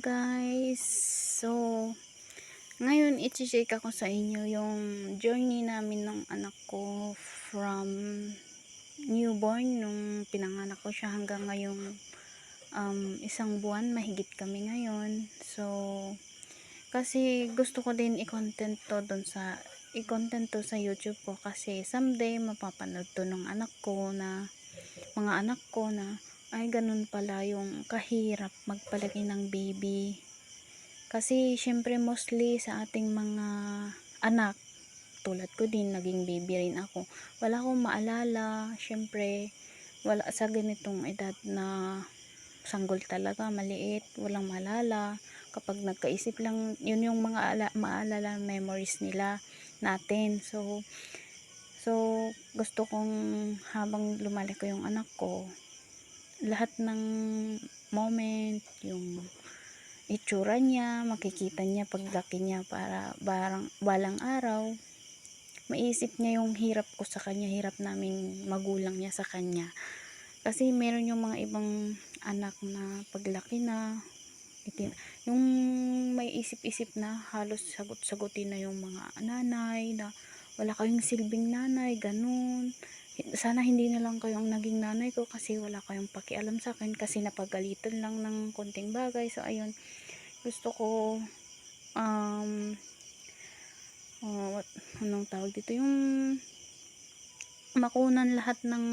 guys! So, ngayon i-check ako sa inyo yung journey namin ng anak ko from newborn nung pinanganak ko siya hanggang ngayong isang buwan, mahigit kami ngayon. So, kasi gusto ko din i-content to sa YouTube ko kasi someday mapapanood to ng mga anak ko na ay ganun pala yung kahirap magpalaki ng baby. Kasi syempre mostly sa ating mga anak, tulad ko din, naging baby rin ako. Wala akong maalala, syempre wala sa ganitong edad na sanggol talaga, maliit, walang maalala. Kapag nagkaisip lang, yun yung mga maalala memories nila natin. So gusto kong habang lumalaki yung anak ko, lahat ng moment, yung itsura niya, makikita niya paglaki niya para balang araw, maisip niya yung hirap ko sa kanya, hirap naming magulang niya sa kanya. Kasi meron yung mga ibang anak na paglaki na, yung may isip-isip na halos sagot-sagutin na yung mga nanay na wala kayong silbing nanay, ganun. Sana hindi na lang kayo ang naging nanay ko kasi wala kayong pakialam sa akin kasi napagalitan lang ng konting bagay. So ayun, gusto ko anong tawag dito, yung makunan lahat ng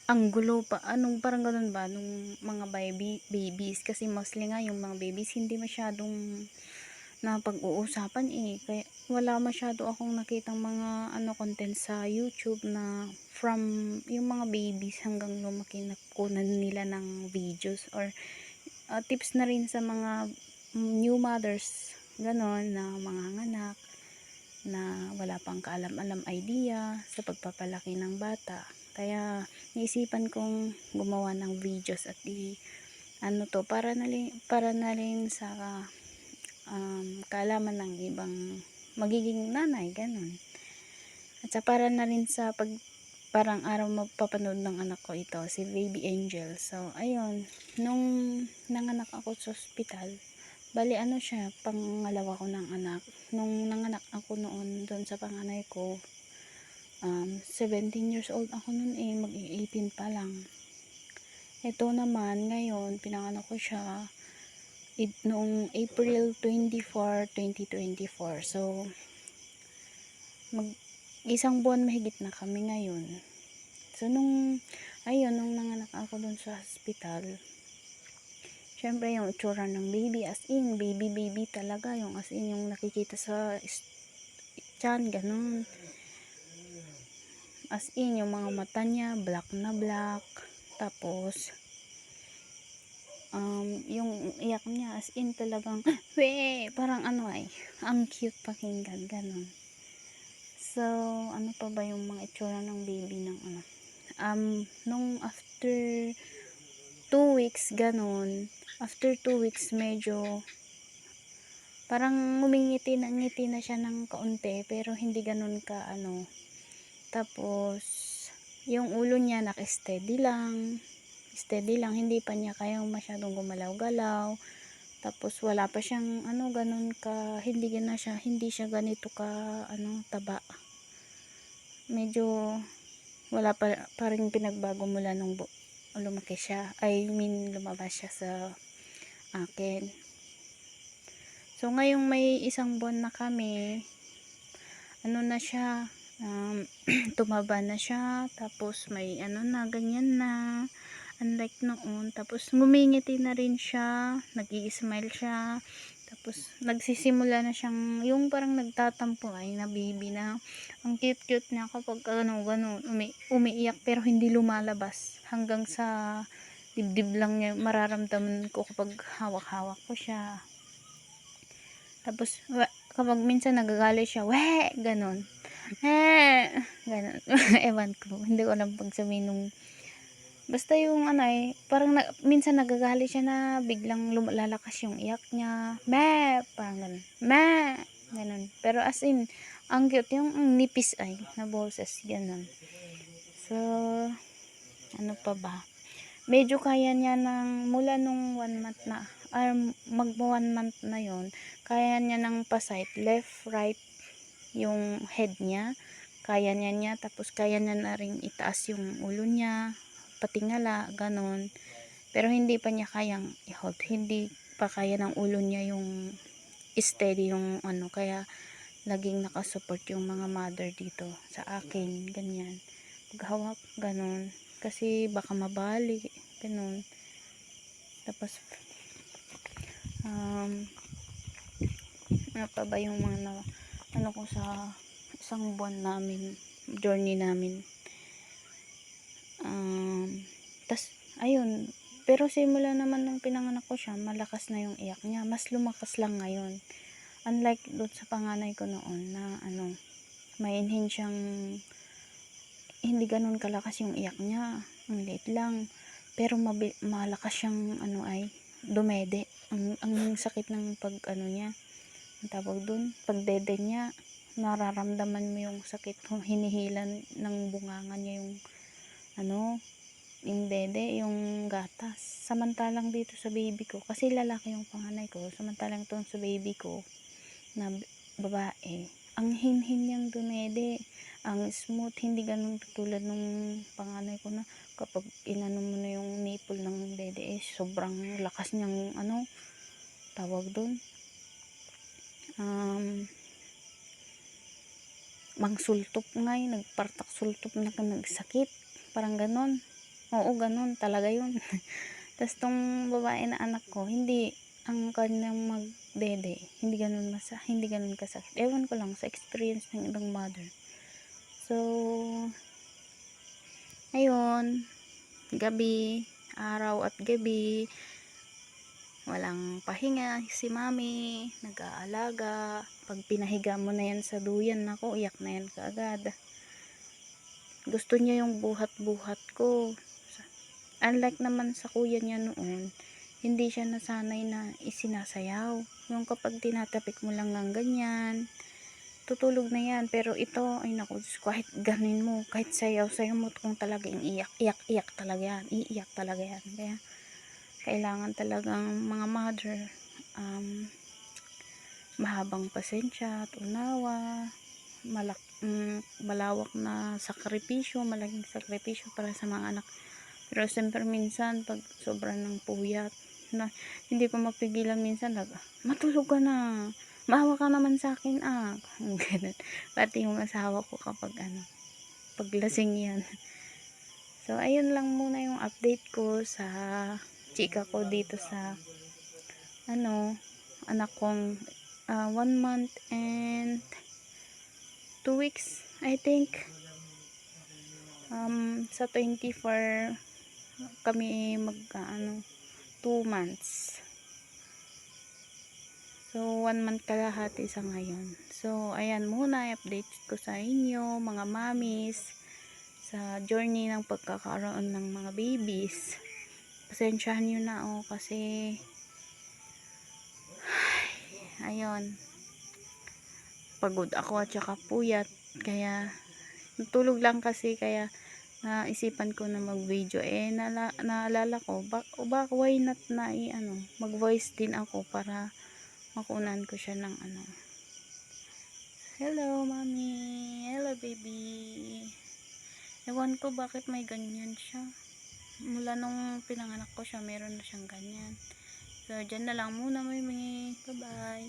anggulo pa, parang ganun ba, nung mga babies, kasi mostly nga yung mga babies hindi masyadong na pag-uusapan kaya wala masyado akong nakitang mga content sa YouTube na from yung mga babies hanggang lumaki na kunan nila ng videos or tips na rin sa mga new mothers, ganon, na mga anak na wala pang kaalam-alam idea sa pagpapalaki ng bata. Kaya naisipan kong gumawa ng videos at para na rin sa kaalaman ng ibang magiging nanay, ganun. At sa para na rin sa parang araw mapapanood ng anak ko ito, si Baby Angel. So ayun, nung nanganak ako sa ospital, bali siya, pangalawa ko ng anak. Nung nanganak ako noon doon sa panganay ko, 17 years old ako noon, mag-18 pa lang. Ito naman ngayon, pinanganak ko siya noong April 24, 2024. So isang buwan mahigit na kami ngayon. So nung nanganak ako doon sa hospital, syempre yung itsura ng baby, as in baby talaga, yung as in yung nakikita sa tiyan, ganun. As in yung mga mata niya black na black, tapos yung iyak niya as in talagang we, parang ang cute pakinggan, ganun. So ano pa ba yung mga itsura ng baby ng nung after 2 weeks, ganun, after 2 weeks medyo parang ngiti na siya ng kaunti, pero hindi ganun ka tapos yung ulo niya steady lang, hindi pa niya kayang masyadong gumalaw-galaw. Tapos wala pa siyang ganun ka, hindi siya ganito ka taba. Medyo wala pa rin pinagbago mula nung lumaki siya, lumabas siya sa akin. So ngayong may isang buwan na kami, na siya, tumaba na siya, tapos may ganyan na, unlike noon. Tapos ngumingiti na rin siya, nag-i-smile siya, tapos nagsisimula na siyang yung parang nagtatampo na baby na ang cute niya kapag gano'n, umiiyak pero hindi lumalabas, hanggang sa dibdib lang niya mararamdaman ko kapag hawak-hawak ko siya. Tapos kapag minsan nagagalit siya, we, ganon, ganon. Ewan ko, hindi ko alam pag sabihin nung, basta yung parang minsan nagagalit siya na biglang lalakas yung iyak niya, parang ganon, ganon. Pero as in, ang cute, yung nipis na boses, ganon. So ano pa ba, medyo kaya niya ng mula nung 1 month na mag 1 month na yon, kaya niya ng pa-side left right yung head niya, kaya niya tapos kaya niya na ring itaas yung ulo niya, patingala ganon. Pero hindi pa niya kayang i-hold, hindi pa kaya ng ulo niya yung steady yung ano, kaya laging nakasupport yung mga mother dito sa akin, ganyan. Paghawak, ganon. Kasi baka mabali, ganon. Tapos, ano pa ba yung mga ano ko sa isang buwan namin, journey namin. Tas, ayun. Pero simula naman nung pinanganak ko siya, malakas na yung iyak niya. Mas lumakas lang ngayon. Unlike doon sa panganay ko noon na ano, mainhin siyang hindi ganun kalakas yung iyak niya, ang liit lang, pero malakas siyang ano ay dumede, ang sakit ng pag ano niya, ang tawag dun, pag dede niya, nararamdaman mo yung sakit, hinihilan ng bunganga niya yung ano, yung dede, yung gatas. Samantalang dito sa baby ko, kasi lalaki yung panganay ko, samantalang to sa baby ko na babae, ang hinhin niyang dumede, ang smooth, hindi ganun tulad nung panganay ko na kapag inano mo na yung nipple ng dede sobrang lakas niyang ano, tawag dun, mangsultop nga yun, nagpartak sultop na nagsakit, parang ganon. Oo, ganon talaga yun. Tas tong babae na anak ko, hindi, ang kanyang magdede, hindi ganun kasakit. Ewan ko lang sa experience ng ibang mother. So, ayun, gabi, araw at gabi, walang pahinga si mami, nag-aalaga. Pag pinahiga mo na yan sa duyan, nako, iyak na yan kaagad. Gusto niya yung buhat-buhat ko. Unlike naman sa kuya niya noon, hindi siya nasanay na isinasayaw. Yung kapag tinatapik mo lang ng ganyan, tutulog na yan. Pero ito, ay naku, kahit ganin mo, kahit sayaw-sayaw mo, kung talagang iyak talaga yan. Iiyak talaga yan. Kaya, kailangan talagang mga mother, mahabang pasensya at unawa, malawak na sakripisyo, malaking sakripisyo para sa mga anak. Pero siyempre minsan pag sobra ng puyat na hindi ko mapigilan, minsan matulog ka na, maawa ka naman sa akin ganun. Pati yung asawa ko kapag ano, paglasing yan. So ayun lang muna yung update ko sa chika ko dito sa ano, anak kong 1 month and 2 weeks I think. Sa 24 kami mag 2 months. So 1 month kalahati sa ngayon. So ayan muna i-update ko sa inyo mga mamis sa journey ng pagkakaroon ng mga babies. Pasensyahan nyo na kasi ayun, pagod ako at saka puyat, kaya natulog lang kasi, kaya naisipan ko na mag video, naalala ko why not na mag voice din ako para makunan ko siya ng ano. Hello mommy, hello baby. Ewan ko bakit may ganyan siya, mula nung pinanganak ko siya meron na siyang ganyan. So dyan na lang muna, mami, bye bye.